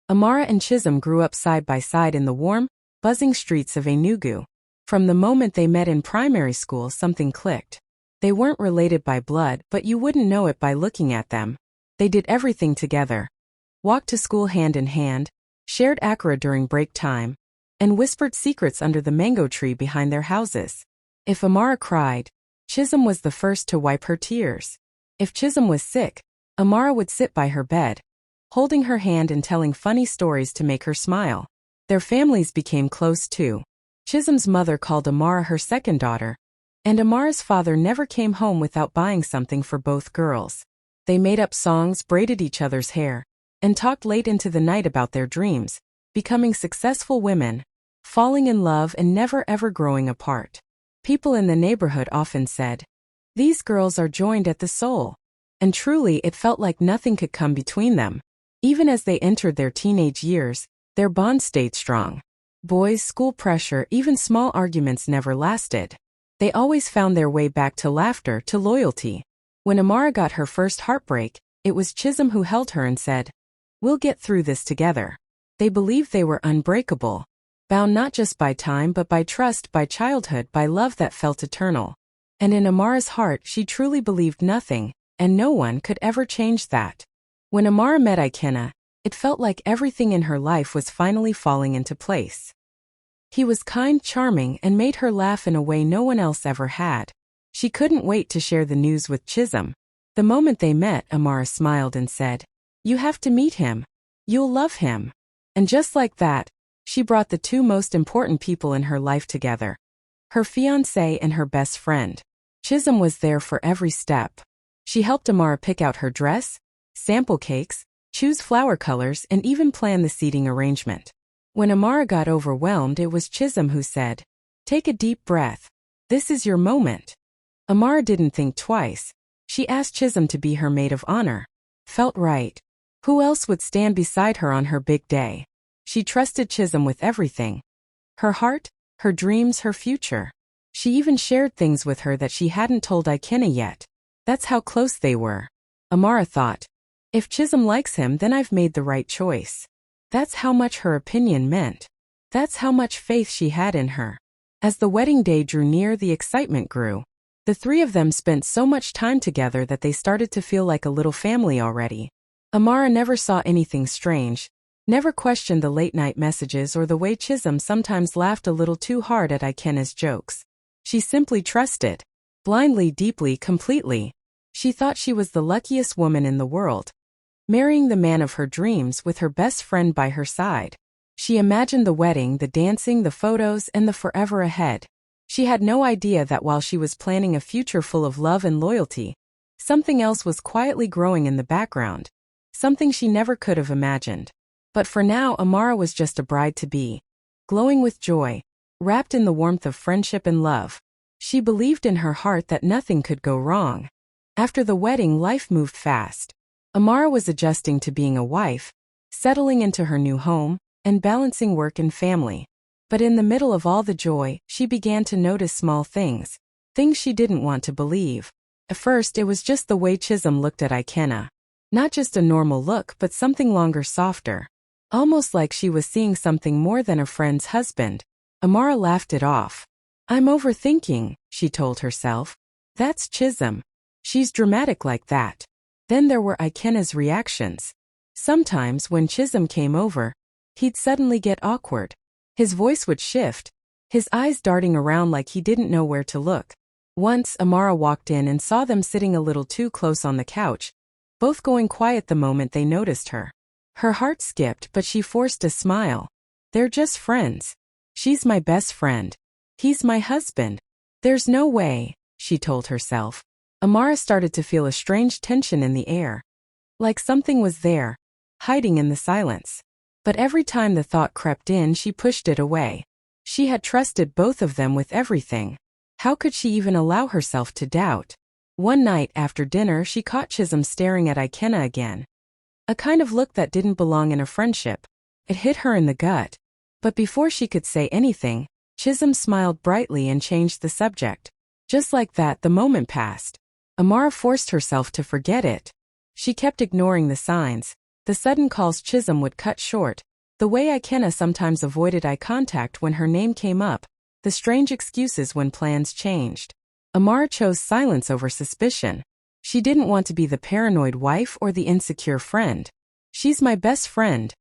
Amara and Chisom grew up side by side in the warm, buzzing streets of Enugu. From the moment they met in primary school, something clicked. They weren't related by blood, but you wouldn't know it by looking at them. They did everything together. Walked to school hand in hand, shared Akara during break time, and whispered secrets under the mango tree behind their houses. If Amara cried, Chisom was the first to wipe her tears. If Chisom was sick, Amara would sit by her bed, holding her hand and telling funny stories to make her smile. Their families became close too. Chisom's mother called Amara her second daughter, and Amara's father never came home without buying something for both girls. They made up songs, braided each other's hair, and talked late into the night about their dreams, becoming successful women, falling in love and never ever growing apart. People in the neighborhood often said, "These girls are joined at the soul." And truly it felt like nothing could come between them. Even as they entered their teenage years, their bond stayed strong. Boys, school pressure, even small arguments never lasted. They always found their way back to laughter, to loyalty. When Amara got her first heartbreak, it was Chisom who held her and said, "We'll get through this together." They believed they were unbreakable, bound not just by time but by trust, by childhood, by love that felt eternal. And in Amara's heart she truly believed nothing, and no one could ever change that. When Amara met Ikenna, it felt like everything in her life was finally falling into place. He was kind, charming, and made her laugh in a way no one else ever had. She couldn't wait to share the news with Chisom. The moment they met, Amara smiled and said, "You have to meet him. You'll love him." And just like that, she brought the two most important people in her life together. Her fiancé and her best friend. Chisom was there for every step. She helped Amara pick out her dress, sample cakes, choose flower colors, and even plan the seating arrangement. When Amara got overwhelmed, it was Chisom who said, "Take a deep breath. This is your moment." Amara didn't think twice. She asked Chisom to be her maid of honor. Felt right. Who else would stand beside her on her big day? She trusted Chisom with everything. Her heart, her dreams, her future. She even shared things with her that she hadn't told Ikenna yet. That's how close they were. Amara thought, if Chisom likes him, then I've made the right choice. That's how much her opinion meant. That's how much faith she had in her. As the wedding day drew near, the excitement grew. The three of them spent so much time together that they started to feel like a little family already. Amara never saw anything strange, never questioned the late-night messages or the way Chisom sometimes laughed a little too hard at Ikenna's jokes. She simply trusted. Blindly, deeply, completely. She thought she was the luckiest woman in the world, marrying the man of her dreams with her best friend by her side. She imagined the wedding, the dancing, the photos, and the forever ahead. She had no idea that while she was planning a future full of love and loyalty, something else was quietly growing in the background, something she never could have imagined. But for now, Amara was just a bride-to-be, glowing with joy, wrapped in the warmth of friendship and love. She believed in her heart that nothing could go wrong. After the wedding, life moved fast. Amara was adjusting to being a wife, settling into her new home, and balancing work and family. But in the middle of all the joy, she began to notice small things, things she didn't want to believe. At first, it was just the way Chisom looked at Ikenna. Not just a normal look, but something longer, softer. Almost like she was seeing something more than a friend's husband. Amara laughed it off. "I'm overthinking," she told herself. "That's Chisom. She's dramatic like that." Then there were Ikenna's reactions. Sometimes when Chisom came over, he'd suddenly get awkward. His voice would shift, his eyes darting around like he didn't know where to look. Once, Amara walked in and saw them sitting a little too close on the couch, both going quiet the moment they noticed her. Her heart skipped, but she forced a smile. "They're just friends. She's my best friend. He's my husband. There's no way," she told herself. Amara started to feel a strange tension in the air. Like something was there, hiding in the silence. But every time the thought crept in, she pushed it away. She had trusted both of them with everything. How could she even allow herself to doubt? One night after dinner, she caught Chisom staring at Ikenna again. A kind of look that didn't belong in a friendship. It hit her in the gut. But before she could say anything, Chisom smiled brightly and changed the subject. Just like that, the moment passed. Amara forced herself to forget it. She kept ignoring the signs, The sudden calls Chisom would cut short, the way Ikenna sometimes avoided eye contact when her name came up, the strange excuses when plans changed. Amara chose silence over suspicion. She didn't want to be the paranoid wife or the insecure friend. "She's my best friend,"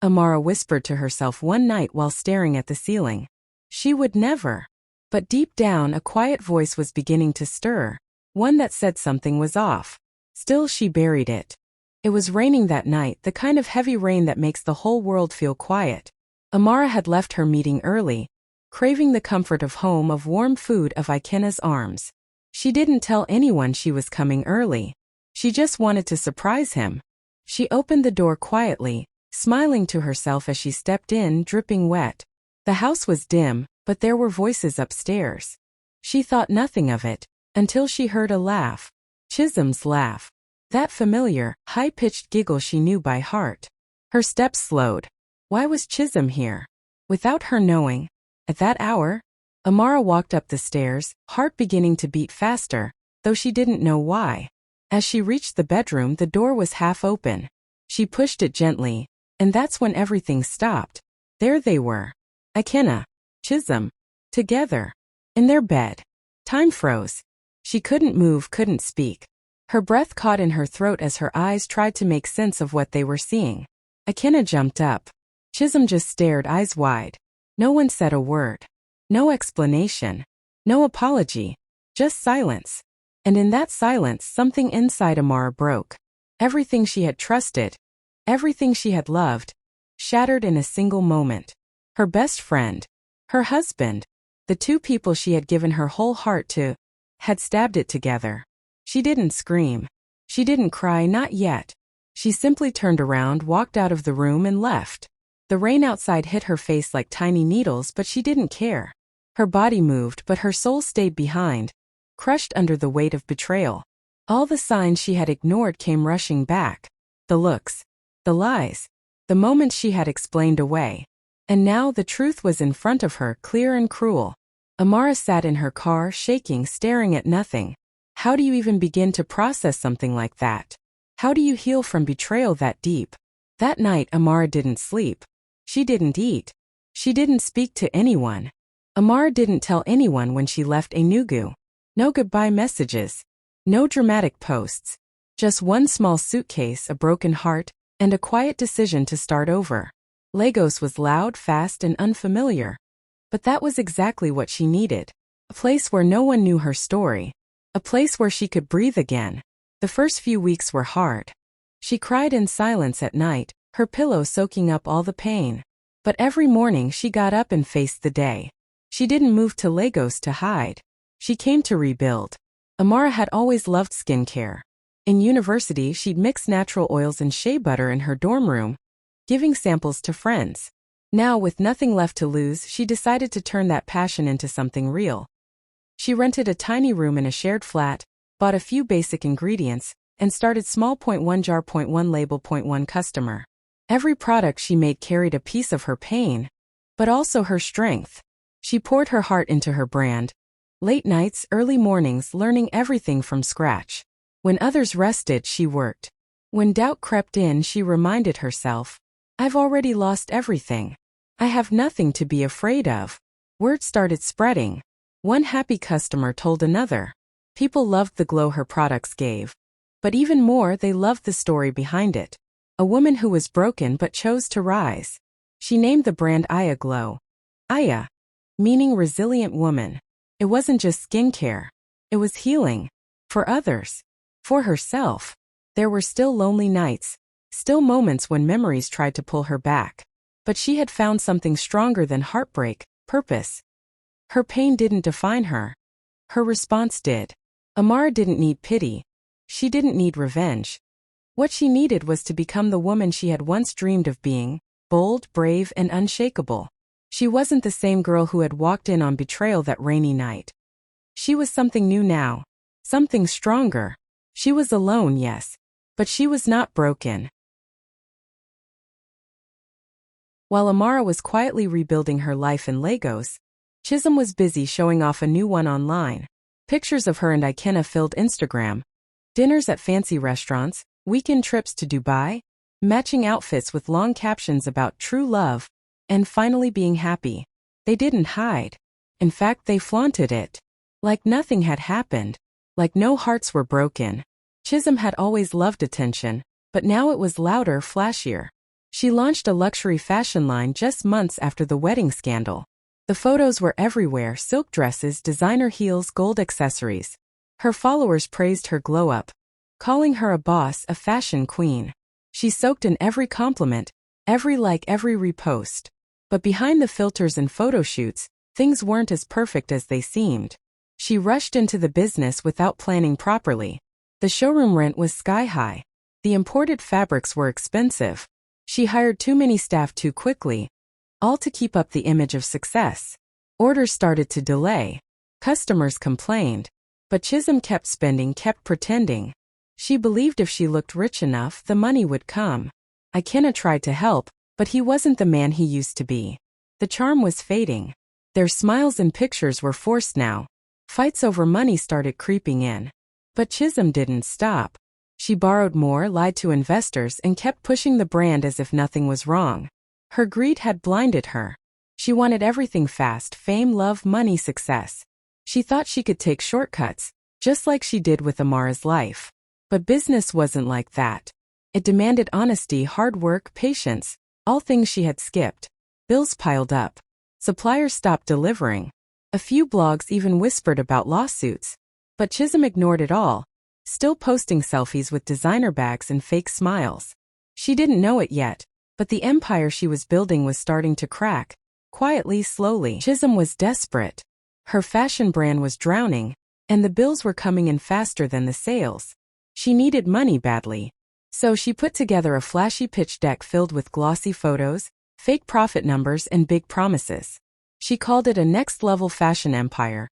Amara whispered to herself one night while staring at the ceiling. She would never. But deep down a quiet voice was beginning to stir, one that said something was off. Still she buried it. It was raining that night, the kind of heavy rain that makes the whole world feel quiet. Amara had left her meeting early, craving the comfort of home, of warm food, of Ikenna's arms. She didn't tell anyone she was coming early. She just wanted to surprise him. She opened the door quietly, smiling to herself as she stepped in, dripping wet. The house was dim, but there were voices upstairs. She thought nothing of it, until she heard a laugh. Chisom's laugh. That familiar, high-pitched giggle she knew by heart. Her steps slowed. Why was Chisom here? Without her knowing. At that hour? Amara walked up the stairs, heart beginning to beat faster, though she didn't know why. As she reached the bedroom, the door was half open. She pushed it gently, and that's when everything stopped. There they were. Ikenna, Chisom, together, in their bed. Time froze. She couldn't move, couldn't speak. Her breath caught in her throat as her eyes tried to make sense of what they were seeing. Ikenna jumped up. Chisom just stared, eyes wide. No one said a word. No explanation. No apology. Just silence. And in that silence, something inside Amara broke. Everything she had trusted, everything she had loved, shattered in a single moment. Her best friend, her husband, the two people she had given her whole heart to, had stabbed it together. She didn't scream. She didn't cry, not yet. She simply turned around, walked out of the room, and left. The rain outside hit her face like tiny needles, but she didn't care. Her body moved, but her soul stayed behind, crushed under the weight of betrayal. All the signs she had ignored came rushing back. The looks, the lies, the moments she had explained away. And now the truth was in front of her, clear and cruel. Amara sat in her car, shaking, staring at nothing. How do you even begin to process something like that? How do you heal from betrayal that deep? That night Amara didn't sleep. She didn't eat. She didn't speak to anyone. Amara didn't tell anyone when she left Enugu. No goodbye messages. No dramatic posts. Just one small suitcase, a broken heart, and a quiet decision to start over. Lagos was loud, fast, and unfamiliar. But that was exactly what she needed. A place where no one knew her story. A place where she could breathe again. The first few weeks were hard. She cried in silence at night, her pillow soaking up all the pain. But every morning she got up and faced the day. She didn't move to Lagos to hide. She came to rebuild. Amara had always loved skincare. In university, she'd mix natural oils and shea butter in her dorm room, giving samples to friends. Now, with nothing left to lose, she decided to turn that passion into something real. She rented a tiny room in a shared flat, bought a few basic ingredients, and started small. 1 jar, 1 label, 1 customer. Every product she made carried a piece of her pain, but also her strength. She poured her heart into her brand. Late nights, early mornings, learning everything from scratch. When others rested, she worked. When doubt crept in, she reminded herself, I've already lost everything. I have nothing to be afraid of. Word started spreading. One happy customer told another. People loved the glow her products gave. But even more, they loved the story behind it. A woman who was broken but chose to rise. She named the brand Aya Glow. Aya, meaning resilient woman. It wasn't just skincare. It was healing. For others. For herself. There were still lonely nights. Still moments when memories tried to pull her back. But she had found something stronger than heartbreak, purpose. Her pain didn't define her. Her response did. Amara didn't need pity. She didn't need revenge. What she needed was to become the woman she had once dreamed of being, bold, brave, and unshakable. She wasn't the same girl who had walked in on betrayal that rainy night. She was something new now. Something stronger. She was alone, yes. But she was not broken. While Amara was quietly rebuilding her life in Lagos, Chisom was busy showing off a new one online. Pictures of her and Ikenna filled Instagram. Dinners at fancy restaurants, weekend trips to Dubai, matching outfits with long captions about true love, and finally being happy. They didn't hide. In fact, they flaunted it. Like nothing had happened. Like no hearts were broken. Chisom had always loved attention, but now it was louder, flashier. She launched a luxury fashion line just months after the wedding scandal. The photos were everywhere: silk dresses, designer heels, gold accessories. Her followers praised her glow-up, calling her a boss, a fashion queen. She soaked in every compliment, every like, every repost. But behind the filters and photo shoots, things weren't as perfect as they seemed. She rushed into the business without planning properly. The showroom rent was sky-high. The imported fabrics were expensive. She hired too many staff too quickly, all to keep up the image of success. Orders started to delay. Customers complained. But Chisom kept spending, kept pretending. She believed if she looked rich enough, the money would come. Ikenna tried to help, but he wasn't the man he used to be. The charm was fading. Their smiles and pictures were forced now. Fights over money started creeping in. But Chisom didn't stop. She borrowed more, lied to investors, and kept pushing the brand as if nothing was wrong. Her greed had blinded her. She wanted everything fast: fame, love, money, success. She thought she could take shortcuts, just like she did with Amara's life. But business wasn't like that. It demanded honesty, hard work, patience, all things she had skipped. Bills piled up. Suppliers stopped delivering. A few blogs even whispered about lawsuits. But Chisom ignored it all, still posting selfies with designer bags and fake smiles. She didn't know it yet, but the empire she was building was starting to crack, quietly, slowly. Chisom was desperate. Her fashion brand was drowning, and the bills were coming in faster than the sales. She needed money badly. So she put together a flashy pitch deck filled with glossy photos, fake profit numbers, and big promises. She called it a next-level fashion empire,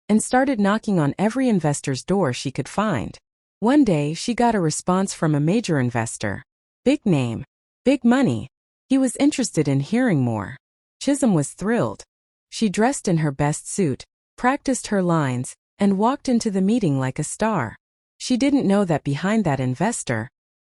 and started knocking on every investor's door she could find. One day, she got a response from a major investor. Big name. Big money. He was interested in hearing more. Chisom was thrilled. She dressed in her best suit, practiced her lines, and walked into the meeting like a star. She didn't know that behind that investor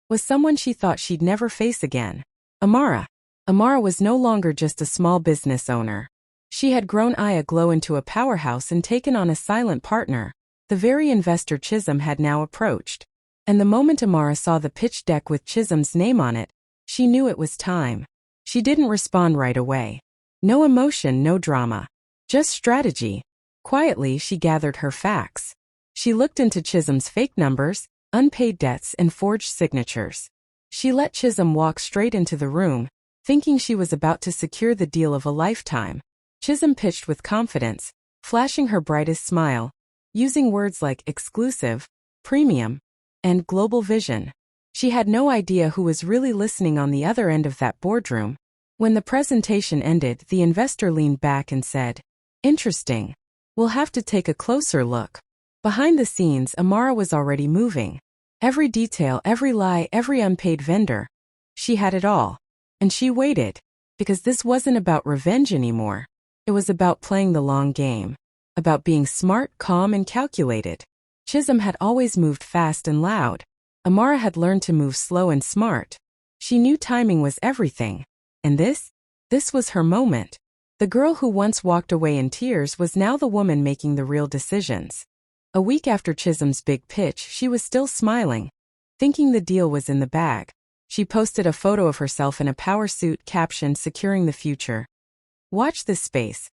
was someone she thought she'd never face again. Amara. Amara was no longer just a small business owner. She had grown aglow into a powerhouse and taken on a silent partner, the very investor Chisom had now approached. And the moment Amara saw the pitch deck with Chisom's name on it, she knew it was time. She didn't respond right away. No emotion, no drama. Just strategy. Quietly, she gathered her facts. She looked into Chisom's fake numbers, unpaid debts, and forged signatures. She let Chisom walk straight into the room, thinking she was about to secure the deal of a lifetime. Chisom pitched with confidence, flashing her brightest smile, using words like exclusive, premium, and global vision. She had no idea who was really listening on the other end of that boardroom. When the presentation ended, the investor leaned back and said, "Interesting. We'll have to take a closer look." Behind the scenes, Amara was already moving. Every detail, every lie, every unpaid vendor. She had it all. And she waited. Because this wasn't about revenge anymore. It was about playing the long game. About being smart, calm, and calculated. Chisom had always moved fast and loud. Amara had learned to move slow and smart. She knew timing was everything. And this was her moment. The girl who once walked away in tears was now the woman making the real decisions. A week after Chisom's big pitch, she was still smiling, thinking the deal was in the bag. She posted a photo of herself in a power suit, captioned "Securing the Future. Watch this space."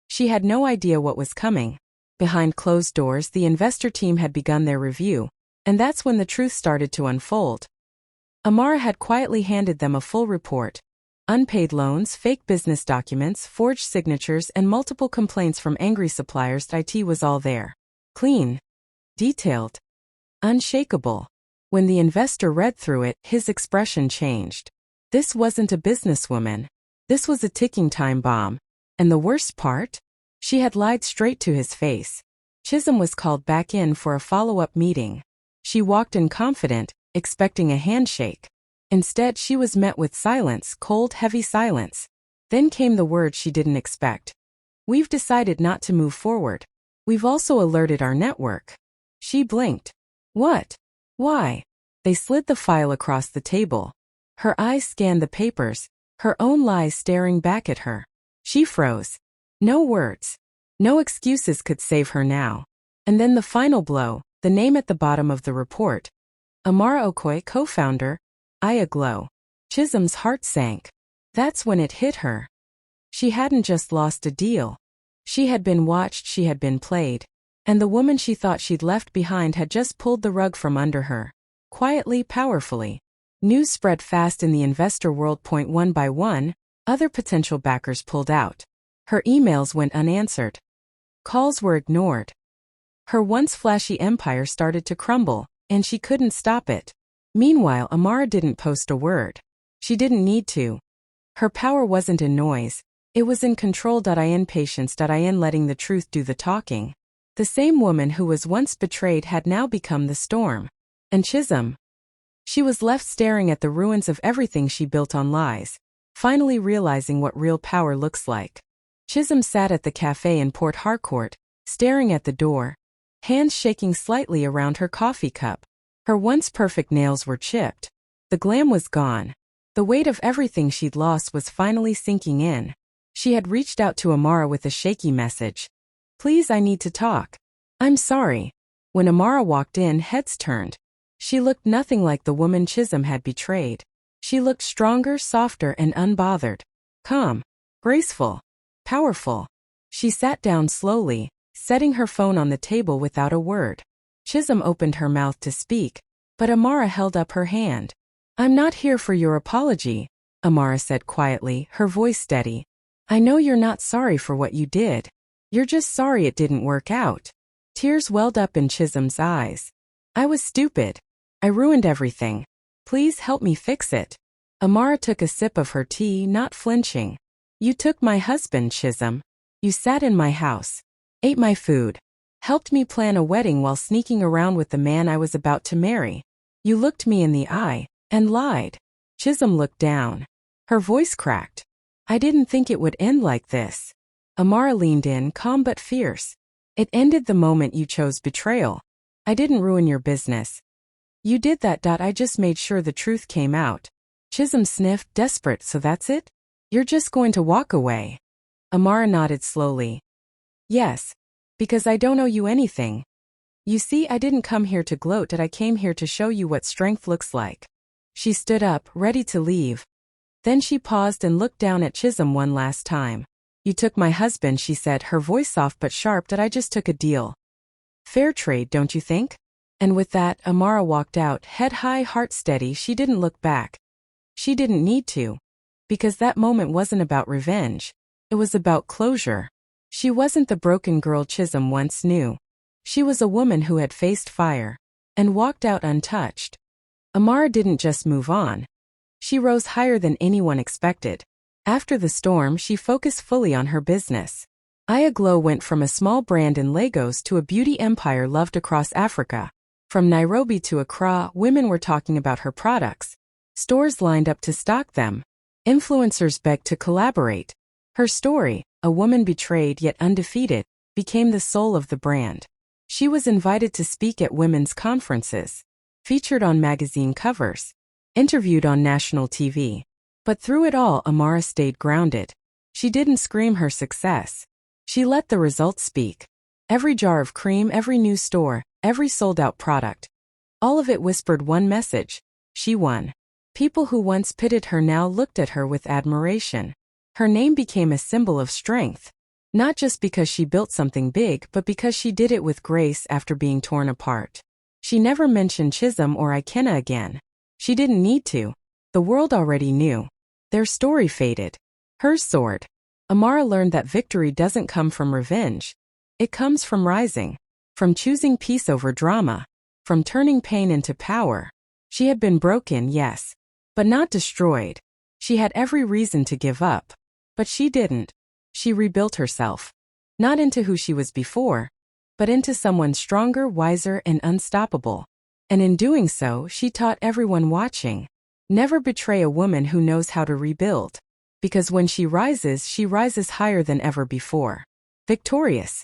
She had no idea what was coming. Behind closed doors, the investor team had begun their review, and that's when the truth started to unfold. Amara had quietly handed them a full report. Unpaid loans, fake business documents, forged signatures, and multiple complaints from angry suppliers. It was all there. Clean. Detailed. Unshakable. When the investor read through it, his expression changed. This wasn't a businesswoman. This was a ticking time bomb. And the worst part? She had lied straight to his face. Chisom was called back in for a follow-up meeting. She walked in confident, expecting a handshake. Instead, she was met with silence, cold, heavy silence. Then came the word she didn't expect. "We've decided not to move forward. We've also alerted our network." She blinked. "What? Why?" They slid the file across the table. Her eyes scanned the papers, her own lies staring back at her. She froze. No words. No excuses could save her now. And then the final blow, the name at the bottom of the report. Amara Okoye, co-founder, Aya Glow. Chisom's heart sank. That's when it hit her. She hadn't just lost a deal. She had been watched, she had been played. And the woman she thought she'd left behind had just pulled the rug from under her. Quietly, powerfully. News spread fast in the investor world. One by one, other potential backers pulled out. Her emails went unanswered. Calls were ignored. Her once flashy empire started to crumble, and she couldn't stop it. Meanwhile, Amara didn't post a word. She didn't need to. Her power wasn't in noise. It was in control.in, patience.in, letting the truth do the talking. The same woman who was once betrayed had now become the storm. And Chisom? She was left staring at the ruins of everything she built on lies, finally realizing what real power looks like. Chisom sat at the cafe in Port Harcourt, staring at the door, hands shaking slightly around her coffee cup. Her once perfect nails were chipped. The glam was gone. The weight of everything she'd lost was finally sinking in. She had reached out to Amara with a shaky message. "Please, I need to talk. I'm sorry." When Amara walked in, heads turned. She looked nothing like the woman Chisom had betrayed. She looked stronger, softer, and unbothered. Calm, graceful, powerful. She sat down slowly, setting her phone on the table without a word. Chisom opened her mouth to speak, but Amara held up her hand. "I'm not here for your apology," Amara said quietly, her voice steady. "I know you're not sorry for what you did. You're just sorry it didn't work out." Tears welled up in Chisom's eyes. "I was stupid. I ruined everything. Please help me fix it." Amara took a sip of her tea, not flinching. "You took my husband, Chisom. You sat in my house, ate my food, helped me plan a wedding while sneaking around with the man I was about to marry. You looked me in the eye and lied." Chisom looked down. Her voice cracked. "I didn't think it would end like this." Amara leaned in, calm but fierce. "It ended the moment you chose betrayal. I didn't ruin your business. You did that. I just made sure the truth came out." Chisom sniffed, desperate. "So that's it? You're just going to walk away?" Amara nodded slowly. "Yes. Because I don't owe you anything. You see, I didn't come here to gloat. I came here to show you what strength looks like." She stood up, ready to leave. Then she paused and looked down at Chisom one last time. "You took my husband," she said, her voice soft but sharp. "I just took a deal. Fair trade, don't you think?" And with that, Amara walked out, head high, heart steady. She didn't look back. She didn't need to. Because that moment wasn't about revenge. It was about closure. She wasn't the broken girl Chisom once knew. She was a woman who had faced fire and walked out untouched. Amara didn't just move on. She rose higher than anyone expected. After the storm, she focused fully on her business. Aya Glow went from a small brand in Lagos to a beauty empire loved across Africa. From Nairobi to Accra, women were talking about her products. Stores lined up to stock them. Influencers begged to collaborate. Her story, a woman betrayed yet undefeated, became the soul of the brand. She was invited to speak at women's conferences, featured on magazine covers, interviewed on national TV. But through it all, Amara stayed grounded. She didn't scream her success. She let the results speak. Every jar of cream, every new store, every sold-out product. All of it whispered one message: she won. People who once pitted her now looked at her with admiration. Her name became a symbol of strength. Not just because she built something big, but because she did it with grace after being torn apart. She never mentioned Chisom or Ikenna again. She didn't need to. The world already knew. Their story faded. Hers soared. Amara learned that victory doesn't come from revenge. It comes from rising. From choosing peace over drama. From turning pain into power. She had been broken, yes. But not destroyed. She had every reason to give up. But she didn't. She rebuilt herself. Not into who she was before, but into someone stronger, wiser, and unstoppable. And in doing so, she taught everyone watching: never betray a woman who knows how to rebuild. Because when she rises higher than ever before. Victorious.